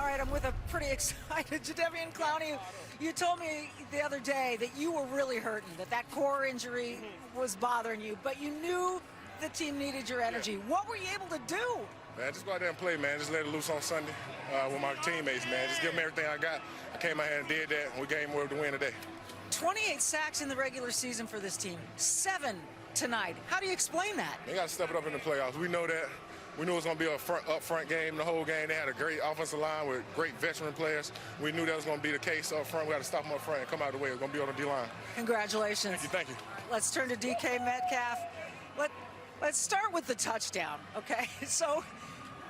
right, I'm with a pretty excited Jadeveon Clowney. You told me the other day that you were really hurting, that core injury was bothering you, but you knew the team needed your energy. What were you able to do? Man, just go out there and play, man. Just let it loose on Sunday with my teammates, man. Just give them everything I got. I came out here and did that, and we came away with the win today. 28 sacks in the regular season for this team, 7 tonight. How do you explain that? They got to step it up in the playoffs. We know that. We knew it was going to be a up-front game the whole game. They had a great offensive line with great veteran players. We knew that was going to be the case up front. We got to stop them up front and come out of the way. It's going to be on the D-line. Congratulations. Thank you. Let's turn to DK Metcalf. Let's start with the touchdown, okay? So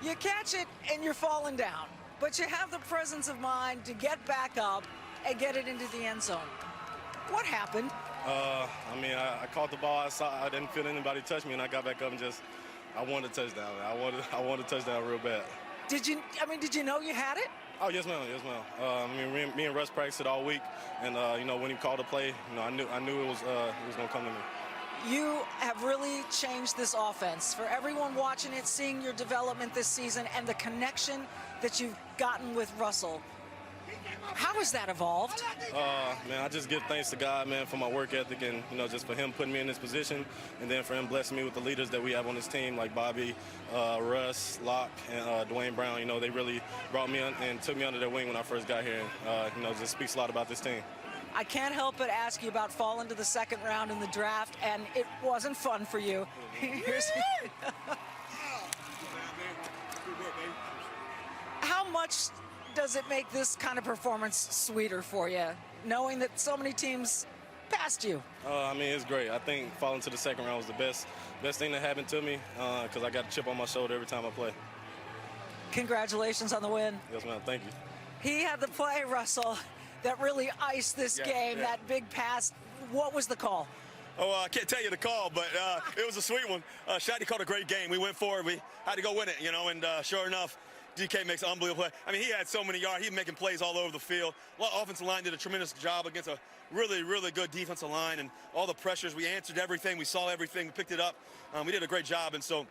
you catch it and you're falling down, but you have the presence of mind to get back up and get it into the end zone. What happened? I caught the ball. I didn't feel anybody touch me, and I got back up and I wanted a touchdown. I wanted a touchdown real bad. Did you know you had it? Oh, yes, ma'am. Yes, ma'am. Me and Russ practiced it all week, and when he called the play, I knew it was going to come to me. You have really changed this offense. For everyone watching it, seeing your development this season and the connection that you've gotten with Russell, how has that evolved? Man, I just give thanks to God, man, for my work ethic and, just for him putting me in this position, and then for him blessing me with the leaders that we have on this team, like Bobby, Russ, Locke, and Dwayne Brown. They really brought me and took me under their wing when I first got here. And, just speaks a lot about this team. I can't help but ask you about falling to the second round in the draft, and it wasn't fun for you. How much does it make this kind of performance sweeter for you, knowing that so many teams passed you? It's great. I think falling to the second round was the best thing that happened to me because I got a chip on my shoulder every time I play. Congratulations on the win. Yes, ma'am. Thank you. He had the play, Russell, that really iced this game, that big pass. What was the call? Oh, I can't tell you the call, but it was a sweet one. Shady called a great game. We went for it. We had to go win it, and sure enough, DK makes an unbelievable play. He had so many yards. He was making plays all over the field. Offensive line did a tremendous job against a really, really good defensive line, and all the pressures. We answered everything. We saw everything. We picked it up. We did a great job, and so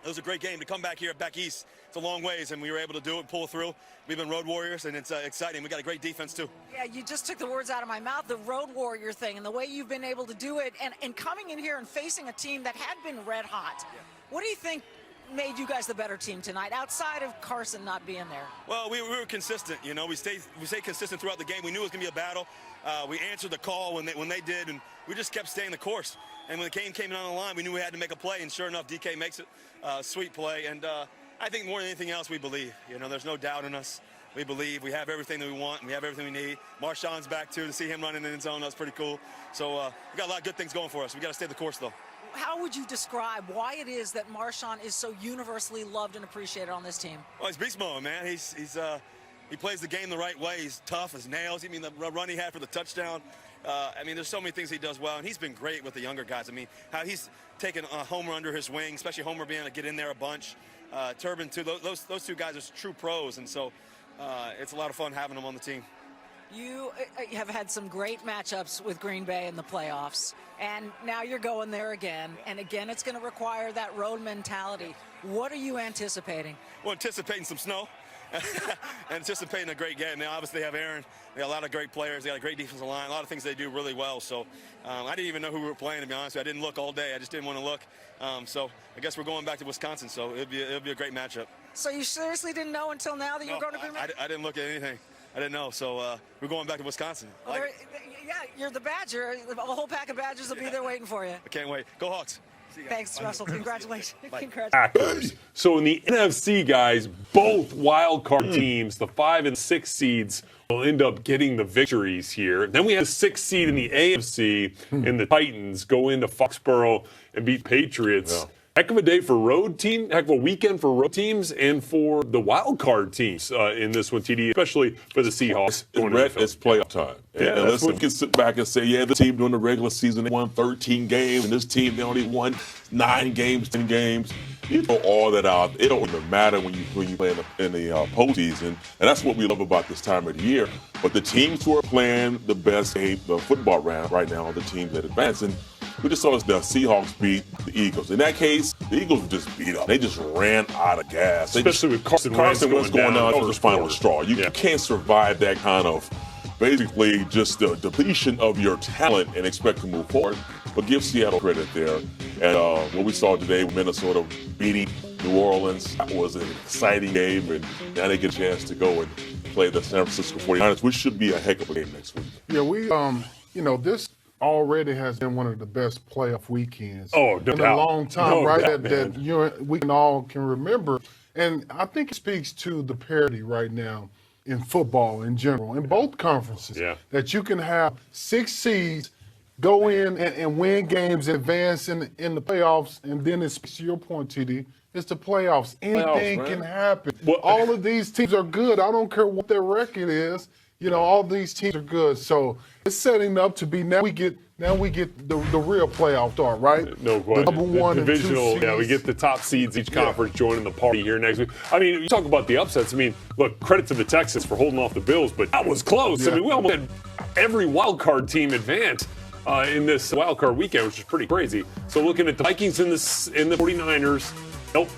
it was a great game to come back here back east. It's a long ways, and we were able to do it, pull through. We've been road warriors, and it's exciting. We got a great defense too. Yeah, you just took the words out of my mouth, the road warrior thing, and the way you've been able to do it, and coming in here and facing a team that had been red hot. Yeah. What do you think made you guys the better team tonight, outside of Carson not being there? Well, we were consistent. We stayed consistent throughout the game. We knew it was going to be a battle. We answered the call when they did, and we just kept staying the course. And when the game came down the line, we knew we had to make a play, and sure enough, DK makes it. Sweet play, and I think more than anything else, we believe. There's no doubt in us. We believe we have everything that we want, and we have everything we need. Marshawn's back, too, to see him running in the end zone. That's pretty cool. So we got a lot of good things going for us. We got to stay the course, though. How would you describe why it is that Marshawn is so universally loved and appreciated on this team? Well, he's beast mode, man. He plays the game the right way. He's tough as nails. The run he had for the touchdown. There's so many things he does well, and he's been great with the younger guys. How he's taken Homer under his wing, especially Homer being able to get in there a bunch. Turbin, too. Those two guys are true pros, and so it's a lot of fun having them on the team. You have had some great matchups with Green Bay in the playoffs, and now you're going there again. And again, it's going to require that road mentality. What are you anticipating? Well, anticipating some snow. Anticipating a great game. They obviously have Aaron. They got a lot of great players. They got a great defensive line. A lot of things they do really well. So I didn't even know who we were playing, to be honest with you. I didn't look all day. I just didn't want to look. So I guess we're going back to Wisconsin. So it'll be a great matchup. So you seriously didn't know until now that you were going to Green Bay? I didn't look at anything. I didn't know. So we're going back to Wisconsin. Well, yeah, you're the Badger. A whole pack of Badgers will be there waiting for you. I can't wait. Go Hawks. Thanks, Russell. Congratulations. Congratulations. So in the NFC, guys, both wild card teams, the 5 and 6 seeds, will end up getting the victories here. Then we have the 6th seed in the AFC, and the Titans go into Foxborough and beat Patriots. Yeah. Heck of a day for road team, heck of a weekend for road teams and for the wild card teams in this one, TD, especially for the Seahawks. It's playoff time. Yeah, and listen, we can sit back and say, yeah, the team during the regular season, they won 13 games, and this team, they only won 9 games, 10 games. You throw all that out. It don't even matter when you play in the postseason, and that's what we love about this time of the year. But the teams who are playing the best game, the football round right now, are the teams that advance. And We just saw the Seahawks beat the Eagles. In that case, the Eagles were just beat up. They just ran out of gas. Especially with Carson Wentz going down. That was the final straw. You can't survive that kind of basically just the depletion of your talent and expect to move forward. But give Seattle credit there. And what we saw today with Minnesota beating New Orleans, that was an exciting game. And now they get a chance to go and play the San Francisco 49ers, which should be a heck of a game next week. Yeah, we, this already has been one of the best playoff weekends in a long time, right? That we all can remember. And I think it speaks to the parity right now in football in general, in both conferences, that you can have 6 seeds go in and win games, advance in the playoffs, and then it's, to your point, TD, it's the playoffs. Anything can happen. Well, all of these teams are good. I don't care what their record is. All these teams are good. So it's setting up to be now we get the real playoff start, right? No question. The number one and 2 seeds. Yeah, we get the top seeds each conference joining the party here next week. I mean, you talk about the upsets. I mean, look, credit to the Texans for holding off the Bills, but that was close. Yeah. I mean, we almost had every wild card team advance in this wild card weekend, which is pretty crazy. So looking at the Vikings and the 49ers, nope.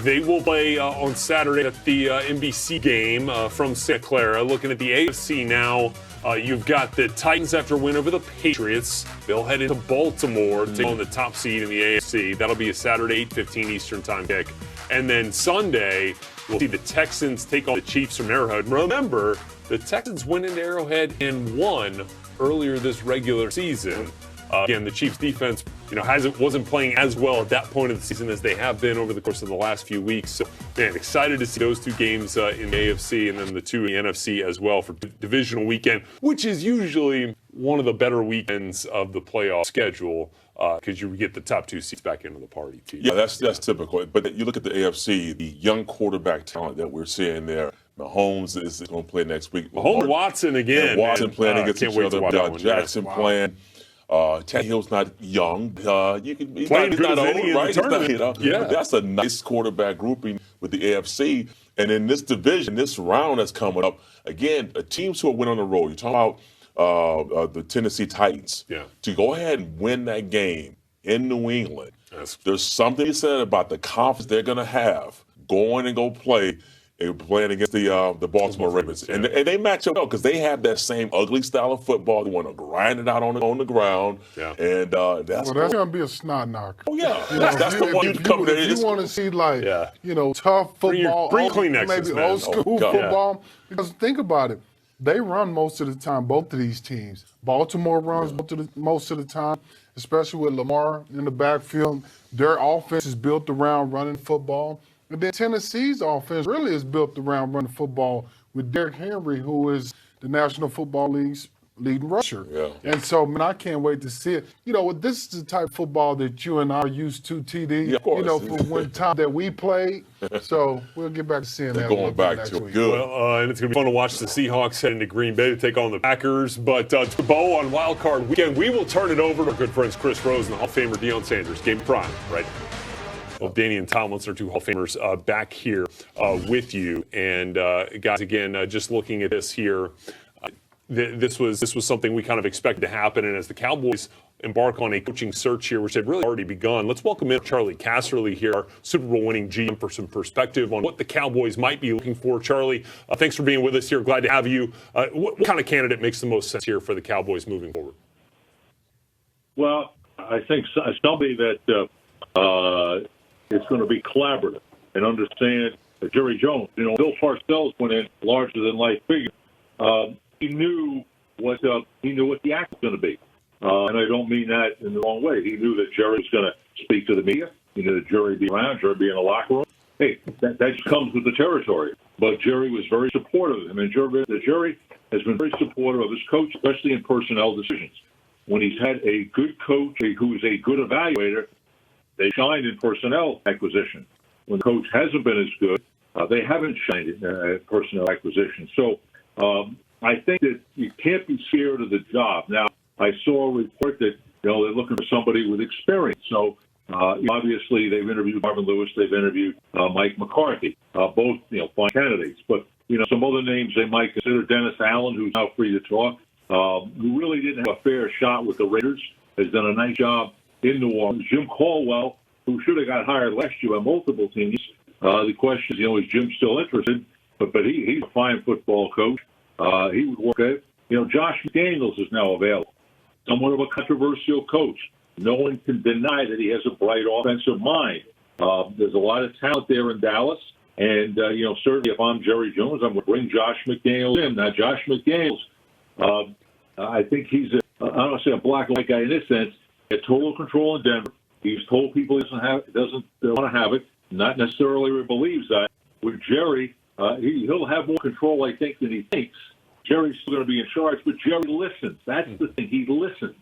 They will play on Saturday at the NBC game from Santa Clara. Looking at the AFC now, you've got the Titans after a win over the Patriots. They'll head into Baltimore to take on the top seed in the AFC. That'll be a Saturday, 8:15 Eastern time kick. And then Sunday, we'll see the Texans take on the Chiefs from Arrowhead. Remember, the Texans went into Arrowhead and won earlier this regular season. Again, the Chiefs defense, wasn't playing as well at that point of the season as they have been over the course of the last few weeks. So, man, excited to see those 2 games in the AFC and then the 2 in the NFC as well for divisional weekend, which is usually one of the better weekends of the playoff schedule because you get the top 2 seeds back into the party, too. Yeah, that's typical. But you look at the AFC, the young quarterback talent that we're seeing there. Mahomes is going to play next week. Mahomes, Watson again. And Watson playing against each other. Jackson playing. Tannehill's not young. He's not old, right? But that's a nice quarterback grouping with the AFC. And in this division, this round that's coming up, again, teams who are winning on the road. You're talking about the Tennessee Titans. Yeah. To go ahead and win that game in New England, there's something you said about the confidence they're going to have going and go play. They were playing against the Baltimore Ravens. And they match up well because they have that same ugly style of football. They want to grind it out on the ground. Yeah. And that's going to be a snot knocker. Oh, yeah. That's the one you come there. If you want to see, tough football, bring Kleenexes, maybe man. old school football. Because think about it. They run most of the time, both of these teams. Baltimore runs most of the time, especially with Lamar in the backfield. Their offense is built around running football. And then Tennessee's offense really is built around running football with Derrick Henry, who is the National Football League's leading rusher. Yeah. And so, man, I can't wait to see it. This is the type of football that you and I are used to, TD. Yeah, of course. For one time that we played. So we'll get back to seeing that. Going back next to week. good. Well, and it's going to be fun to watch the Seahawks head into Green Bay to take on the Packers. But to Bo on Wild Card Weekend, we will turn it over to our good friends Chris Rose and the Hall of Famer Deion Sanders. Game Prime, right? Well, Danny and Tomlinson are 2 Hall of Famers back here with you. And guys, again, just looking at this here, this was something we kind of expected to happen. And as the Cowboys embark on a coaching search here, which had really already begun, let's welcome in Charlie Casserly here, our Super Bowl winning GM, for some perspective on what the Cowboys might be looking for. Charlie, thanks for being with us here. Glad to have you. What kind of candidate makes the most sense here for the Cowboys moving forward? Well, I think somebody that it's going to be collaborative and understand Jerry Jones. Bill Parcells went in larger than life figure. He knew what the act was going to be, and I don't mean that in the wrong way. He knew that Jerry was going to speak to the media. He knew that Jerry would be around, Jerry would be in the locker room. Hey, that just comes with the territory. But Jerry was very supportive. I mean, Jerry has been very supportive of his coach, especially in personnel decisions. When he's had a good coach who is a good evaluator, they shined in personnel acquisition. When the coach hasn't been as good, they haven't shined in personnel acquisition. So I think that you can't be scared of the job. Now, I saw a report that they're looking for somebody with experience. So obviously they've interviewed Marvin Lewis, they've interviewed Mike McCarthy, both fine candidates. But some other names they might consider: Dennis Allen, who's now free to talk, who really didn't have a fair shot with the Raiders, has done a nice job in New Orleans. Jim Caldwell, who should have got hired last year by multiple teams. The question is, is Jim still interested? But he's a fine football coach. He would work at. Josh McDaniels is now available. Somewhat of a controversial coach. No one can deny that he has a bright offensive mind. There's a lot of talent there in Dallas. And, certainly if I'm Jerry Jones, I'm going to bring Josh McDaniels in. Now, Josh McDaniels, I think he's I don't want to say a black and white guy in this sense. He had total control in Denver. He's told people he doesn't want to have it. Not necessarily believes that. With Jerry, he'll have more control, I think, than he thinks. Jerry's still going to be in charge, but Jerry listens. That's the thing. He listens.